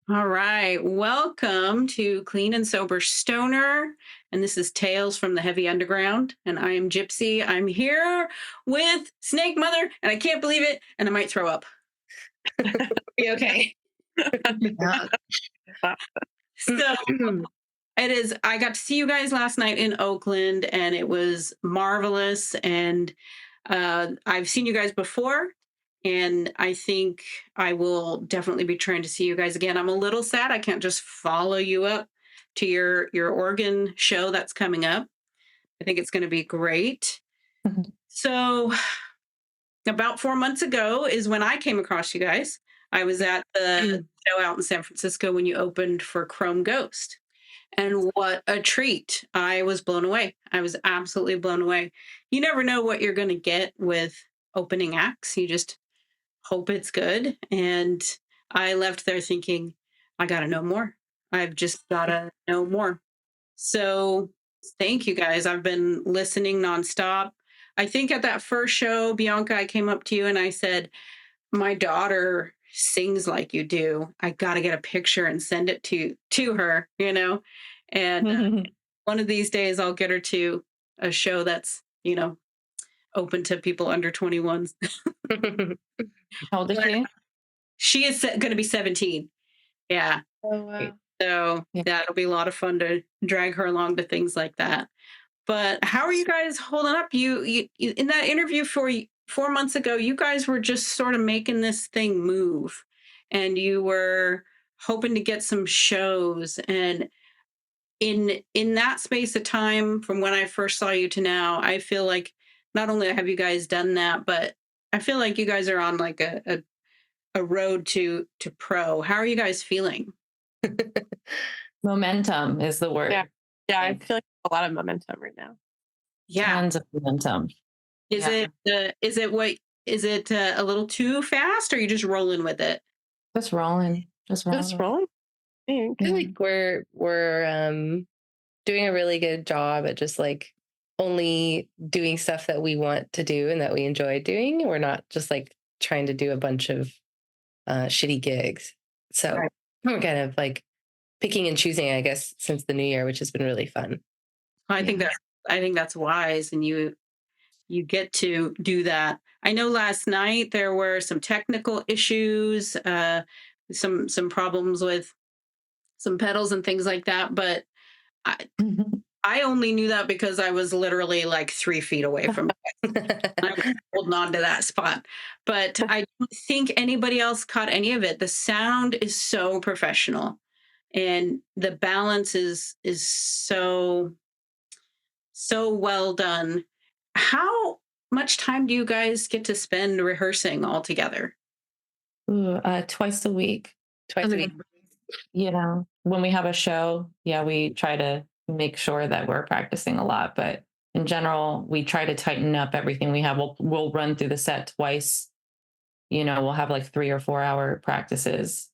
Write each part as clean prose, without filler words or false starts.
All right. Welcome to Clean and Sober Stoner. And this is Tales from the Heavy Underground. And I am Gypsy. I'm here with Snakemother, and I can't believe it. And I might throw up. Be okay. Yeah. So I got to see you guys last night in Oakland, and it was marvelous. And I've seen you guys before, and I think I will definitely be trying to see you guys again. I'm a little sad I can't just follow you up to your Oregon show that's coming up. I think it's going to be great. So about 4 months ago is when I came across you guys. I was at the show out in San Francisco when you opened for Chrome Ghost. And what a treat. I was blown away. I was absolutely blown away. You never know what you're going to get with opening acts. You just hope it's good. And I left there thinking, I got to know more. I've just got to know more. So thank you guys. I've been listening nonstop. I think at that first show, Bianca, I came up to you and I said, my daughter sings like you do. I got to get a picture and send it to her, And one of these days I'll get her to a show that's, open to people under 21. How old is she? She is going to be 17. Yeah. Oh, wow. So Yeah. that'll be a lot of fun to drag her along to things like that. But how are you guys holding up? You in that interview 4 months ago, you guys were just sort of making this thing move, and you were hoping to get some shows. And in that space of time, from when I first saw you to now, I feel like not only have you guys done that, but I feel like you guys are on like a road to pro. How are you guys feeling? Momentum is the word. Yeah, I feel like a lot of momentum right now. Yeah. Tons of momentum. Is it a little too fast, or are you just rolling with it? Just rolling. Just rolling. I feel like we're doing a really good job at just like only doing stuff that we want to do and that we enjoy doing. We're not just like trying to do a bunch of shitty gigs. So Right. we're kind of like picking and choosing, I guess, since the new year, which has been really fun. I think that's wise, and you get to do that. I know last night there were some technical issues, some problems with some pedals and things like that, but I only knew that because I was literally like 3 feet away from it. I was holding on to that spot. But I don't think anybody else caught any of it. The sound is so professional, and the balance is so well done. How much time do you guys get to spend rehearsing all together? Twice a week. Twice a week. When we have a show, we try to make sure that we're practicing a lot. But in general, we try to tighten up everything we have. We'll run through the set twice. We'll have like 3 or 4 hour practices.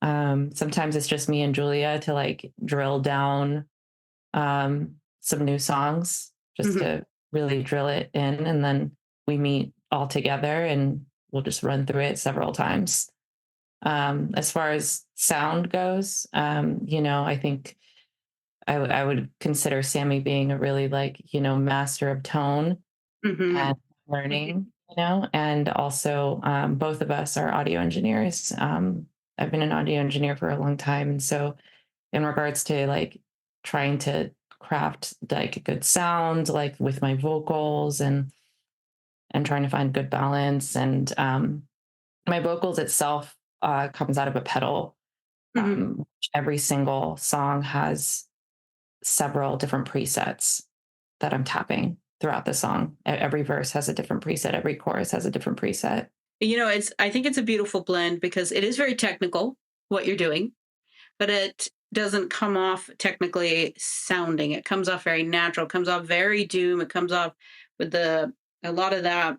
Sometimes it's just me and Julia to like drill down some new songs just to really drill it in. And then we meet all together and we'll just run through it several times. As far as sound goes, I think I would consider Sammy being a really master of tone and learning, and also both of us are audio engineers. I've been an audio engineer for a long time. And so in regards to like trying to craft like a good sound, like with my vocals and trying to find good balance, and my vocals itself comes out of a pedal. Every single song has several different presets that I'm tapping throughout the song. Every verse has a different preset. Every chorus has a different preset. I think it's a beautiful blend because it is very technical what you're doing, but it doesn't come off technically sounding. It comes off very natural. It comes off very doom. It comes off with a lot of that,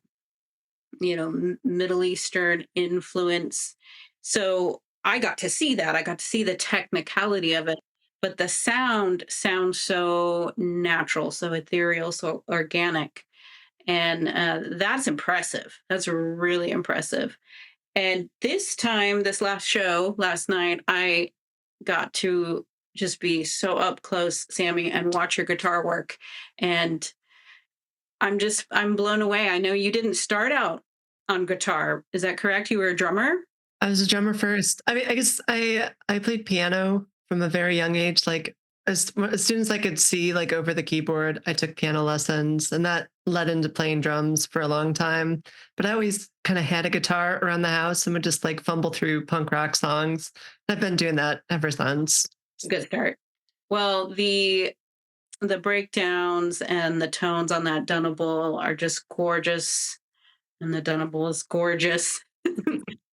Middle Eastern influence. So I got to see that. I got to see the technicality of it, but the sound sounds so natural, so ethereal, so organic. And that's impressive. That's really impressive. And this time, this last show last night, I got to just be so up close, Sammy, and watch your guitar work. And I'm blown away. I know you didn't start out on guitar. Is that correct? You were a drummer? I was a drummer first. I mean, I guess I played piano from a very young age. Like as soon as I could see like over the keyboard, I took piano lessons, and that led into playing drums for a long time. But I always kind of had a guitar around the house and would just like fumble through punk rock songs. I've been doing that ever since. Good start. Well, the breakdowns and the tones on that Dunnable are just gorgeous, and the Dunnable is gorgeous.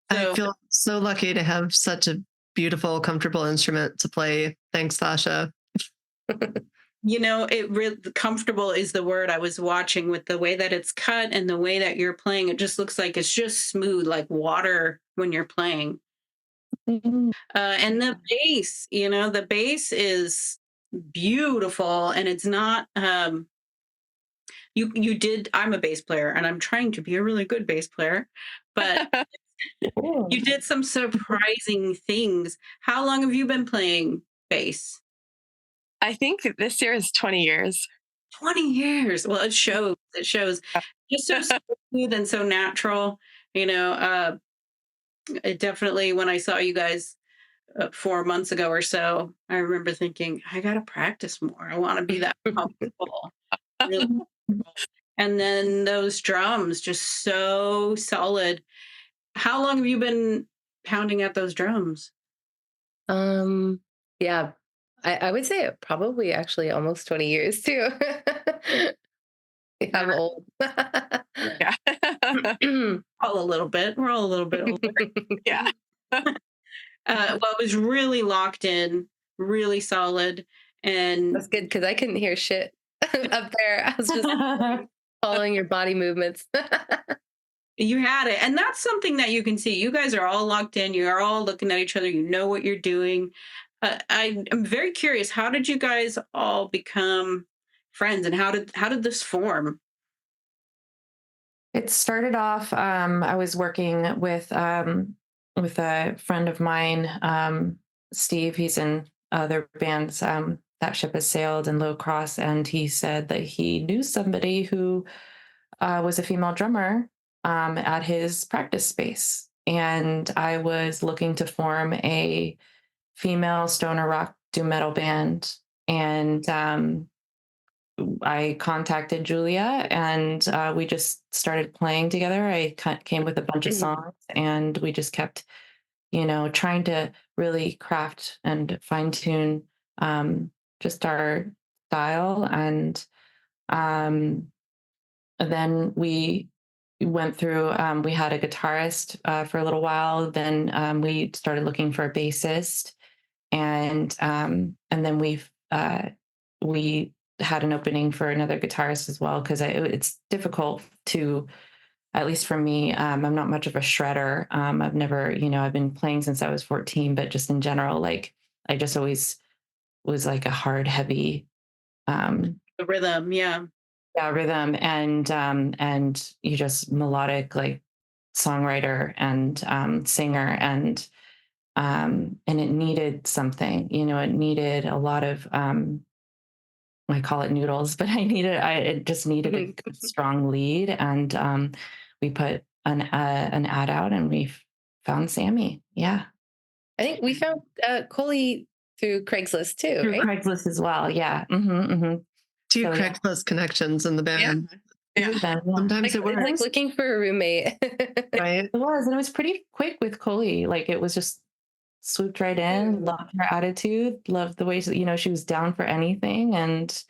I feel so lucky to have such a beautiful, comfortable instrument to play. Thanks, Sasha. You know, it really comfortable is the word. I was watching with the way that it's cut and the way that you're playing. It just looks like it's just smooth, like water when you're playing. And the bass, you know, the bass is beautiful, and it's not. You did. I'm a bass player, and I'm trying to be a really good bass player, but you did some surprising things. How long have you been playing bass? I think this year is 20 years. 20 years. Well, it shows. It shows. Just so smooth and so natural. You know, it definitely, when I saw you guys 4 months ago or so, I remember thinking, I got to practice more. I want to be that comfortable. Really comfortable. And then those drums, just so solid. How long have you been pounding at those drums? Yeah, I would say probably actually almost 20 years too. I'm old. Yeah. All a little bit. We're all a little bit older. Yeah. Well, it was really locked in, really solid. And That's good because I couldn't hear shit up there. I was just following your body movements. you had it. And that's something that you can see. You guys are all locked in. You are all looking at each other. You know what you're doing. I am very curious. How did you guys all become friends, and how did this form? It started off, I was working with a friend of mine, Steve. He's in other bands. That Ship Has Sailed and Low Cross, and he said that he knew somebody who was a female drummer at his practice space. And I was looking to form a female stoner rock doom metal band. And I contacted Julia, and we just started playing together. I came with a bunch of songs, and we just kept, trying to really craft and fine tune just our style. And then we went through, we had a guitarist for a little while. Then we started looking for a bassist, and then we had an opening for another guitarist as well, because it's difficult to, at least for me, I'm not much of a shredder. I've never, I've been playing since I was 14, but just in general, like I just always was like a hard, heavy The rhythm, yeah. rhythm, and you just melodic, like songwriter and singer, and it needed something, it needed a lot of I call it noodles, but it just needed a good, strong lead. And we put an ad out, and we found Sammy. Yeah. I think we found Coley through Craigslist too, Through right? Craigslist as well. Yeah. Two So, yeah. Craigslist connections in the band. Yeah. Sometimes it Like works. looking for a roommate. Right? It was, and it was pretty quick with Coley. Like it was just swooped right in. Loved her attitude. Loved the way she was down for anything, and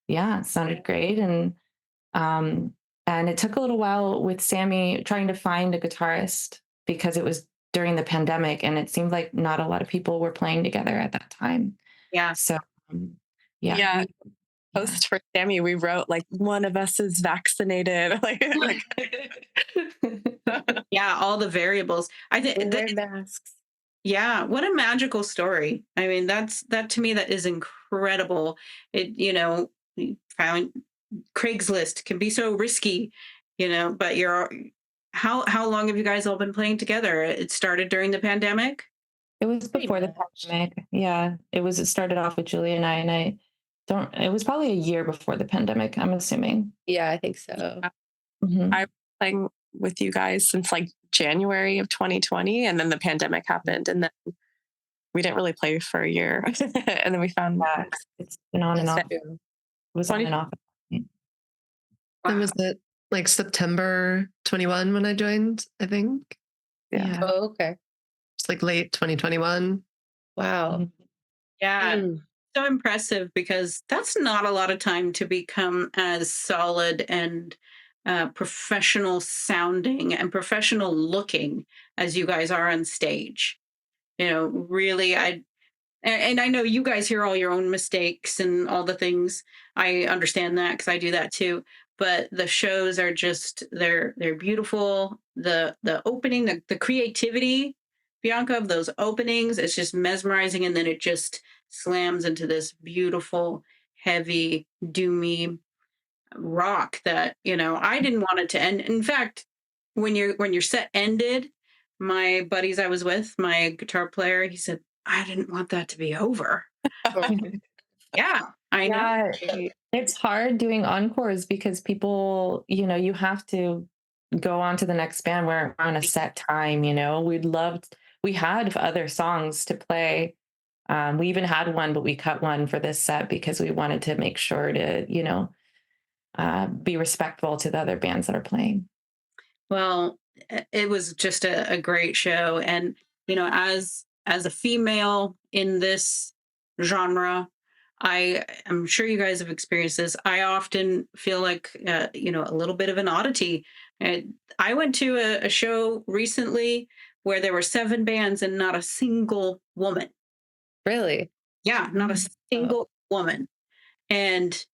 yeah, it sounded great. And it took a little while with Sammy trying to find a guitarist, because it was during the pandemic, and it seemed like not a lot of people were playing together at that time. Yeah. So yeah. Yeah. Post for Sammy, we wrote like, one of us is vaccinated. Yeah, all the variables. I think Wear masks. yeah, what a magical story. I mean, that to me, that is incredible. We found Craigslist can be so risky, but how long have you guys all been playing together? It started during the pandemic? It was Pretty before the much. pandemic. Yeah, it started off with Julie and I don't. It was probably a year before the pandemic, I'm assuming. Yeah, I think so. Mhm. I've been playing with you guys since like January of 2020, and then the pandemic happened, and then we didn't really play for a year, and then we found Yeah, it's been on and That's off. It true. was on 20. and off. And Wow. was it like September 21 when I joined, I think? Yeah. Oh, okay. It's like late 2021. Wow. Mhm. Yeah. Mm. So impressive because that's not a lot of time to become as solid and professional sounding and professional looking as you guys are on stage. Really, and I know you guys hear all your own mistakes and all the things. I understand that because I do that too. But the shows are just they're beautiful. The opening, the creativity, Bianca, of those openings, it's just mesmerizing, and then it just slams into this beautiful, heavy, doomy rock that I didn't want it to end. In fact, when your set ended, my buddies I was with, my guitar player, he said, I didn't want that to be over. Yeah, I know. Yeah, it's hard doing encores because people, you have to go on to the next band. We're on a set time, we had other songs to play. We even had one, but we cut one for this set because we wanted to make sure to, be respectful to the other bands that are playing. Well, it was just a great show, and as a female in this genre, I am sure you guys have experienced this. I often feel like a little bit of an oddity. I went to a show recently where there were 7 bands and not a single woman. Really? Yeah, not a single woman. And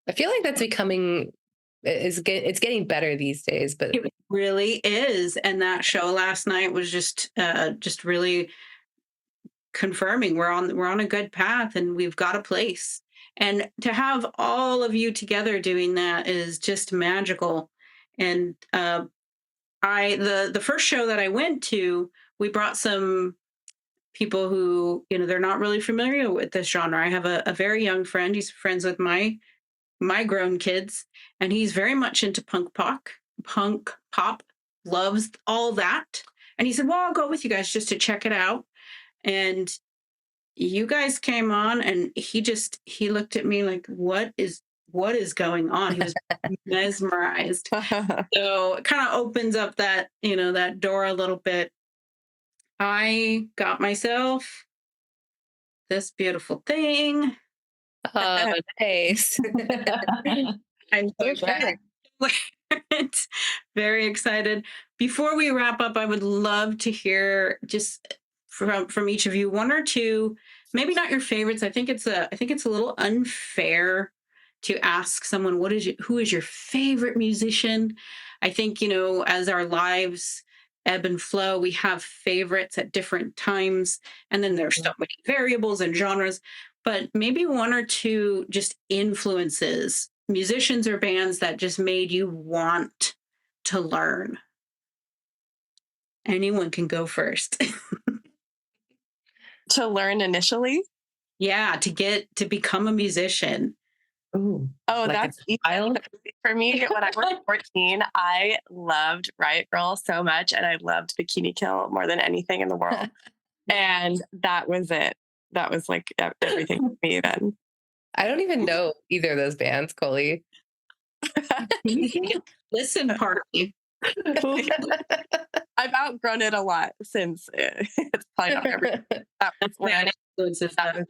I feel like that's becoming it's getting better these days, but it really is. And that show last night was just really confirming we're on a good path and we've got a place. And to have all of you together doing that is just magical. And the first show that I went to, we brought some people who they're not really familiar with this genre. I have a very young friend. He's friends with my grown kids, and he's very much into punk pop, loves all that. And he said, well, I'll go with you guys just to check it out. And you guys came on, and he looked at me like, what is going on? He was mesmerized. So it kind of opens up that door a little bit. I got myself this beautiful thing. oh, nice. I'm so Okay. excited. Very excited. Before we wrap up, I would love to hear just from each of you one or two, maybe not your favorites. I think it's a little unfair to ask someone who is your favorite musician. I think as our lives ebb and flow, we have favorites at different times, and then there's so many variables and genres. But maybe one or two just influences, musicians or bands that just made you want to learn. Anyone can go first. To learn initially. Yeah, to become a musician. Ooh, Oh, like that's a easy child? for me. When I was 14, I loved Riot Girl so much, and I loved Bikini Kill more than anything in the world. And that was it. That was like everything for me then. I don't even know either of those bands, Coley. Listen party. I've outgrown it a lot since it's probably not everything. That was when Bad influences. that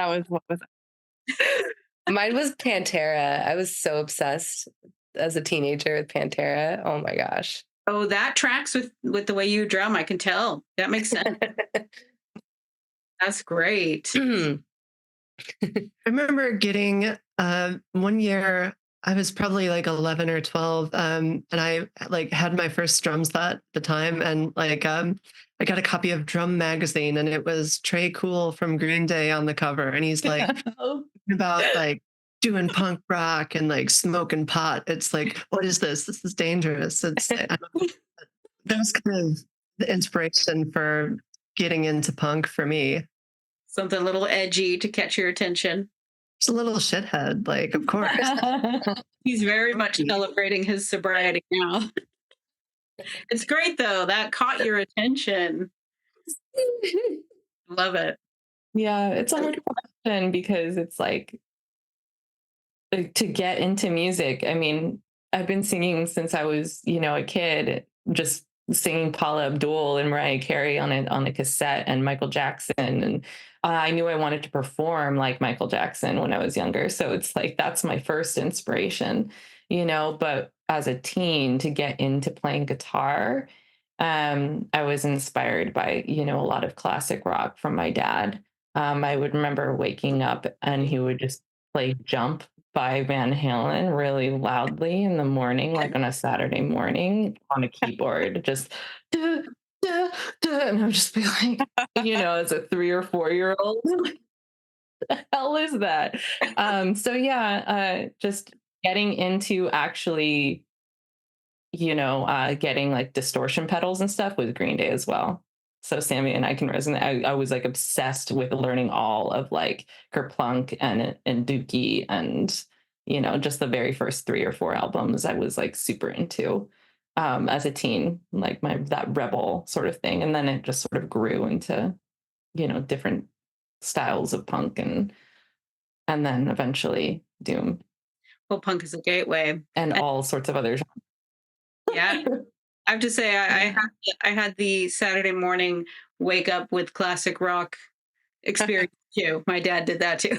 was what was. Mine was Pantera. I was so obsessed as a teenager with Pantera. Oh my gosh. Oh, that tracks with the way you drum. I can tell. That makes sense. That's great. I remember getting one year, I was probably like 11 or 12, and I like had my first drum set at the time, and like I got a copy of Drum Magazine, and it was Trey Cool from Green Day on the cover, and he's like about like doing punk rock and like smoking pot. It's like, what is this? This is dangerous. It's that was kind of the inspiration for getting into punk for me. Something a little edgy to catch your attention. It's a little shithead, like, of course. He's very much celebrating his sobriety now. It's great though. That caught your attention. Love it. Yeah, it's a hard question because it's like to get into music. I mean, I've been singing since I was, a kid, just singing Paula Abdul and Mariah Carey on a cassette and Michael Jackson. And I knew I wanted to perform like Michael Jackson when I was younger. So it's like, that's my first inspiration, but as a teen to get into playing guitar, I was inspired by, a lot of classic rock from my dad. I would remember waking up and he would just play Jump by Van Halen really loudly in the morning, like on a Saturday morning on a keyboard, just duh, duh, duh, and I would just be like, as a 3 or 4-year-old, like, the hell is that? So yeah, just getting into actually, getting like distortion pedals and stuff with Green Day as well. So Sammy and I can resonate. I was like obsessed with learning all of like Kerplunk and Dookie and just the very first 3 or 4 albums I was like super into as a teen, like that rebel sort of thing. And then it just sort of grew into different styles of punk and then eventually doom. Well, punk is a gateway. And all sorts of other genres. Yeah. I have to say, I had the Saturday morning wake up with classic rock experience too. My dad did that too.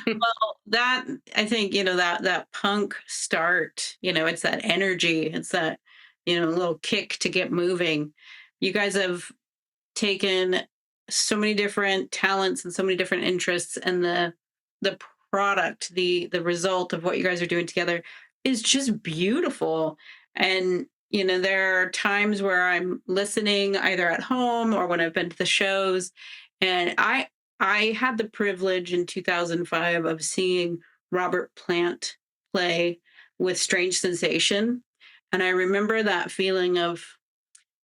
Well, that I think that punk start. It's that energy. It's that little kick to get moving. You guys have taken so many different talents and so many different interests, and the product, the result of what you guys are doing together is just beautiful. And there are times where I'm listening either at home or when I've been to the shows, and I had the privilege in 2005 of seeing Robert Plant play with Strange Sensation, and I remember that feeling of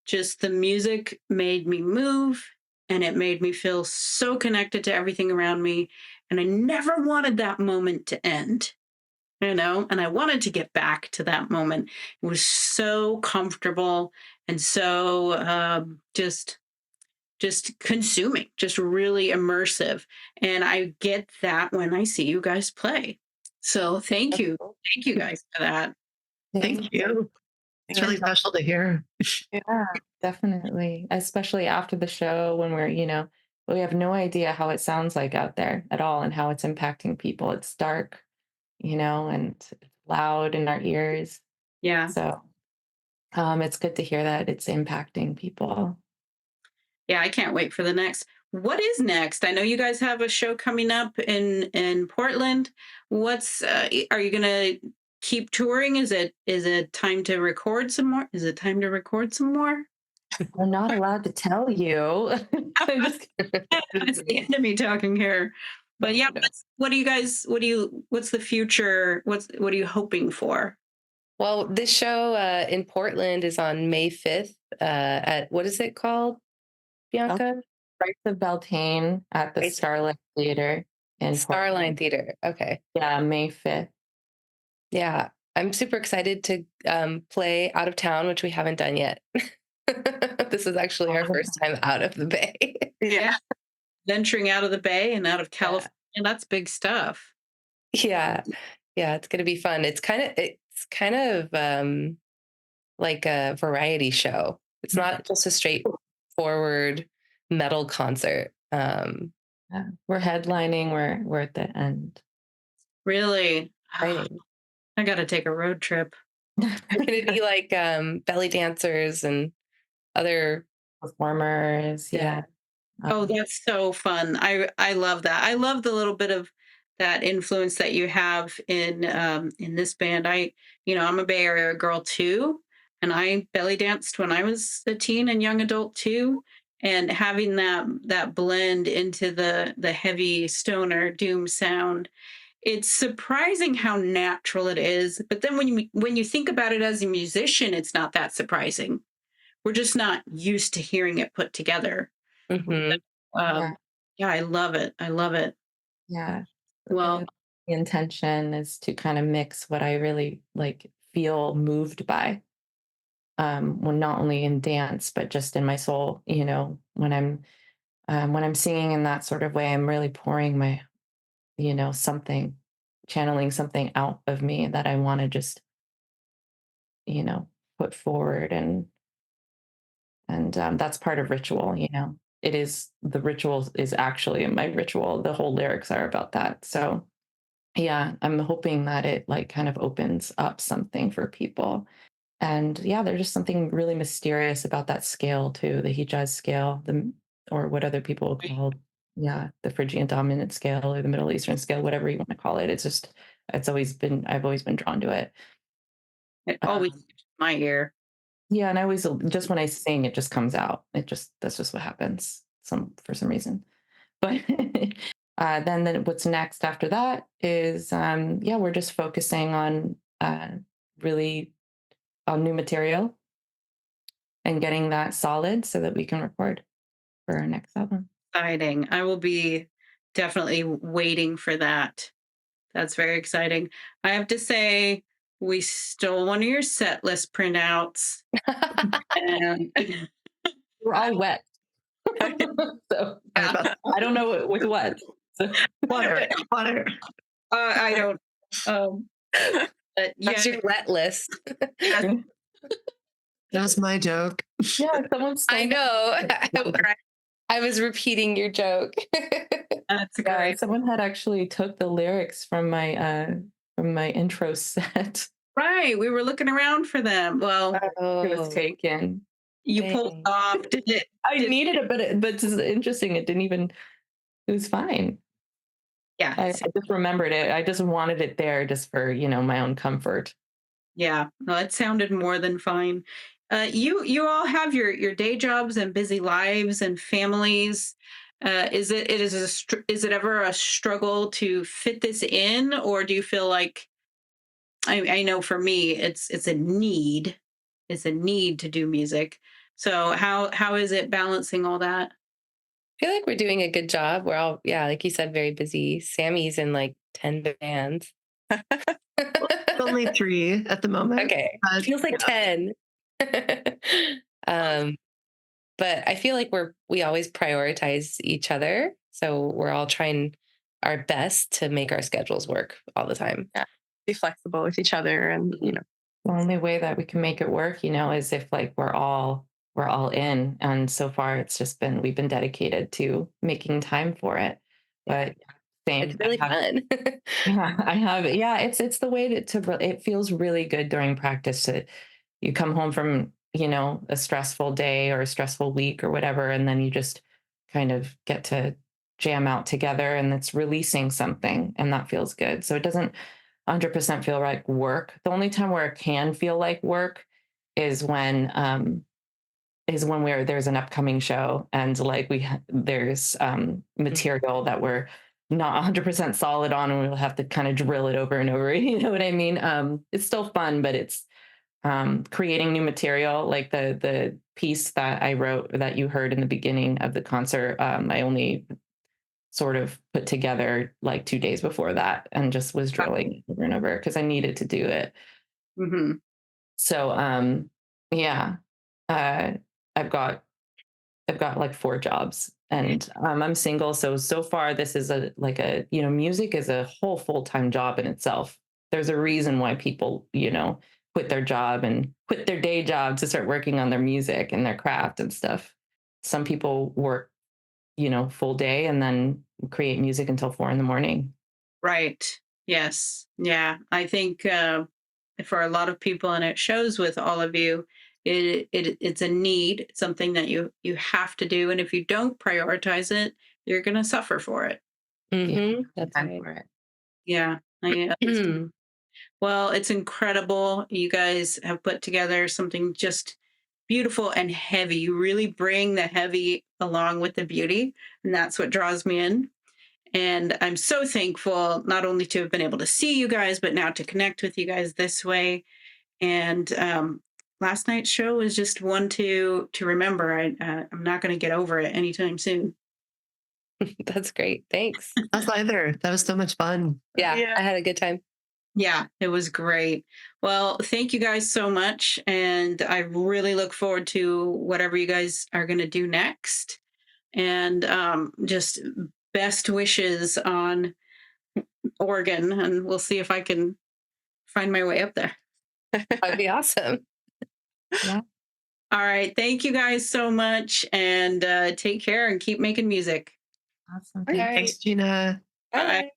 just the music made me move, and it made me feel so connected to everything around me, and I never wanted that moment to end. And I wanted to get back to that moment. It was so comfortable and so just consuming, just really immersive. And I get that when I see you guys play. So thank you guys for that. Thank you. It's really special to hear. Yeah, definitely. Especially after the show when we have no idea how it sounds like out there at all and how it's impacting people. It's dark, and it's loud in our ears. Yeah. So it's good to hear that it's impacting people. Yeah, I can't wait for the next. What is next? I know you guys have a show coming up in Portland. What's are you gonna keep touring? Is it time to record some more? Is it time to record some more? We're not allowed to tell you. I'm just It's the end of me talking here. But yeah, what's the future? What are you hoping for? Well, this show in Portland is on May 5th at, what is it called, Bianca? Rights of Beltane at the Starlight Theater in Starline Theater. Okay. Yeah, May 5th. Yeah, I'm super excited to play out of town, which we haven't done yet. This is actually our first time out of the Bay. Yeah. Venturing out of the Bay and out of California, that's big stuff. Yeah. Yeah, it's going to be fun. It's kind of like a variety show. It's not just a straightforward metal concert. Yeah. We're headlining. We're at the end. Really? Exciting. I got to take a road trip. It's going to be like belly dancers and other performers. Yeah. Oh, that's so fun. I love that. I love the little bit of that influence that you have in this band. I'm a Bay Area girl too, and I belly danced when I was a teen and young adult too. And having that blend into the heavy stoner doom sound it's surprising how natural it is. But then when you think about it as a musician, it's not that surprising. We're just not used to hearing it put together. Hmm. Yeah, I love it. I love it. Yeah. Well, The intention is to kind of mix what I really like feel moved by. Well, not only in dance, but just in my soul, when I'm singing in that sort of way, I'm really pouring my, something, channeling something out of me that I want to just, you know, put forward, and that's part of ritual. It is the ritual is actually my ritual. The whole lyrics are about that. So yeah, I'm hoping that it like kind of opens up something for people. And yeah, there's just something really mysterious about that scale too, the Hijaz scale, or what other people call, yeah, the Phrygian dominant scale or the Middle Eastern scale, whatever you want to call it. I've always been drawn to it. it always Um, my ear. yeah, and I always just when I sing, it just comes out. That's just what happens for some reason. But then what's next after that is yeah, we're just focusing on really on new material and getting that solid so that we can record for our next album. Exciting. I will be definitely waiting for that. That's very exciting. I have to say, we stole one of your set list printouts, and We're all wet. So I don't know with what. So, Water, water. I don't. But yeah, That's your wet list. yes, That was my joke. yeah, someone stole I know. I was repeating your joke. that's Yeah, great. someone had actually took the lyrics from my intro set. Right, we were looking around for them. Well, It was Oh, taken. you pulled dang. off. Did it? I Did, needed it, but it's interesting. It didn't even. It was fine. yeah, I just remembered it. I just wanted it there just for my own comfort. yeah. No, it sounded more than fine. You all have your day jobs and busy lives and families. Is it ever a struggle to fit this in, or do you feel like I know for me it's a need. It's a need to do music. So how is it balancing all that? I feel like we're doing a good job. We're all, yeah, like you said, very busy. Sammy's in like 10 bands. It's only 3 at the moment. Okay. But, Feels like 10. um, but I feel like we always prioritize each other. So we're all trying our best to make our schedules work all the time. Yeah. Be flexible with each other, and The only way that we can make it work, is if like we're all in. And so far, it's just been we've been dedicated to making time for it. But same, It's really fun. yeah, I have. Yeah, it's the way it feels really good during practice to you come home from a stressful day or a stressful week or whatever, and then you just kind of get to jam out together, and it's releasing something, and that feels good. So it doesn't 100% feel like work. The only time where it can feel like work is when there's an upcoming show, and like there's material that we're not 100% solid on, and we'll have to kind of drill it over and over. You know what I mean? It's still fun, but it's creating new material. Like the piece that I wrote that you heard in the beginning of the concert, I only sort of put together like 2 days before that, and just was drilling over and over because I needed to do it. Mm-hmm. So yeah, uh, I've got like 4 jobs, and I'm single. So far, this is music is a whole full-time job in itself. There's a reason why people, quit their job and quit their day job to start working on their music and their craft and stuff. Some people work, full day and then create music until 4 a.m. Right. Yes. Yeah. I think for a lot of people, and it shows with all of you, it's a need. It's something that you have to do, and if you don't prioritize it, you're going to suffer for it. Mm-hmm. That's Time right. for it. Yeah. Well, it's incredible. You guys have put together something just beautiful and heavy. You really bring the heavy along with the beauty, and that's what draws me in. And I'm so thankful not only to have been able to see you guys, but now to connect with you guys this way. And last night's show was just one to remember. I'm not going to get over it anytime soon. That's great. Thanks. Us either. That was so much fun. Yeah, Yeah. I had a good time. Yeah, it was great. Well, thank you guys so much. And I really look forward to whatever you guys are going to do next. And just best wishes on Oregon. And we'll see if I can find my way up there. That'd be awesome. All right. Thank you guys so much. And take care and keep making music. Awesome. Okay. Thanks, Gina. Bye.